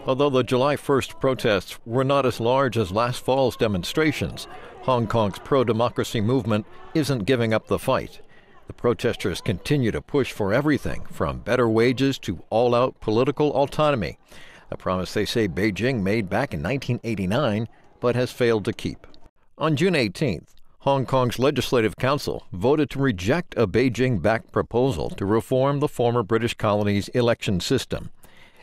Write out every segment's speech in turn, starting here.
Although the July 1st protests were not as large as last fall's demonstrations, Hong Kong's pro-democracy movement isn't giving up the fight. The protesters continue to push for everything from better wages to all-out political autonomy, a promise they say Beijing made back in 1989 but has failed to keep. On June 18th, Hong Kong's Legislative Council voted to reject a Beijing-backed proposal to reform the former British colony's election system.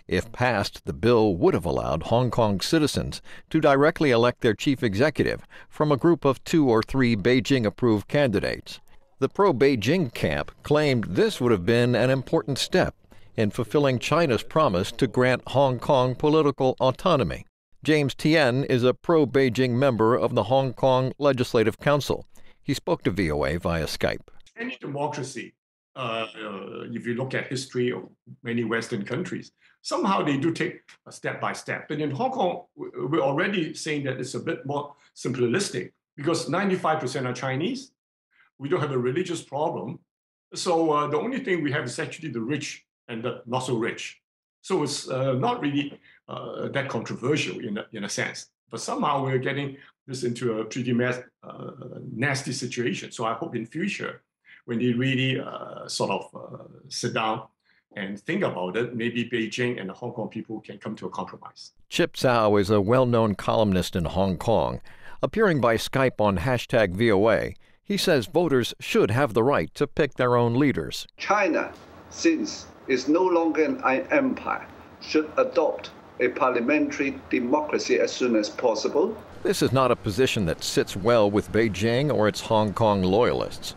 If passed, the bill would have allowed Hong Kong citizens to directly elect their chief executive from a group of 2 or 3 Beijing-approved candidates. The pro-Beijing camp claimed this would have been an important step in fulfilling China's promise to grant Hong Kong political autonomy. James Tien is a pro-Beijing member of the Hong Kong Legislative Council. He spoke to VOA via Skype. Any democracy, if you look at history of many Western countries, somehow they do take a step by step. But in Hong Kong, we're already saying that it's a bit more simplistic because 95% are Chinese. We don't have a religious problem. So the only thing we have is actually the rich and the not so rich. So it's not really that controversial in a sense. But somehow we're getting this into a pretty nasty situation. So I hope in future, when they really sit down and think about it, maybe Beijing and the Hong Kong people can come to a compromise. Chip Zhao is a well-known columnist in Hong Kong. Appearing by Skype on #VOA, he says voters should have the right to pick their own leaders. China, since it's no longer an empire, should adopt a parliamentary democracy as soon as possible. This is not a position that sits well with Beijing or its Hong Kong loyalists.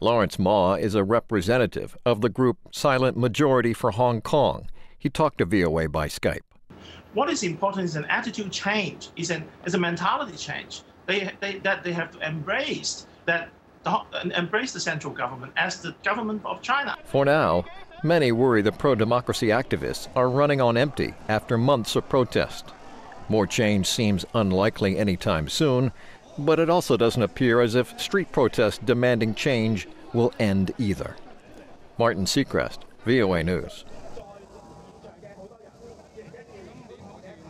Lawrence Ma is a representative of the group Silent Majority for Hong Kong. He talked to VOA by Skype. What is important is an attitude change, is a mentality change. They have to embrace the central government as the government of China. For now, many worry the pro-democracy activists are running on empty after months of protest. More change seems unlikely anytime soon, but it also doesn't appear as if street protests demanding change will end either. Martin Secrest, VOA News.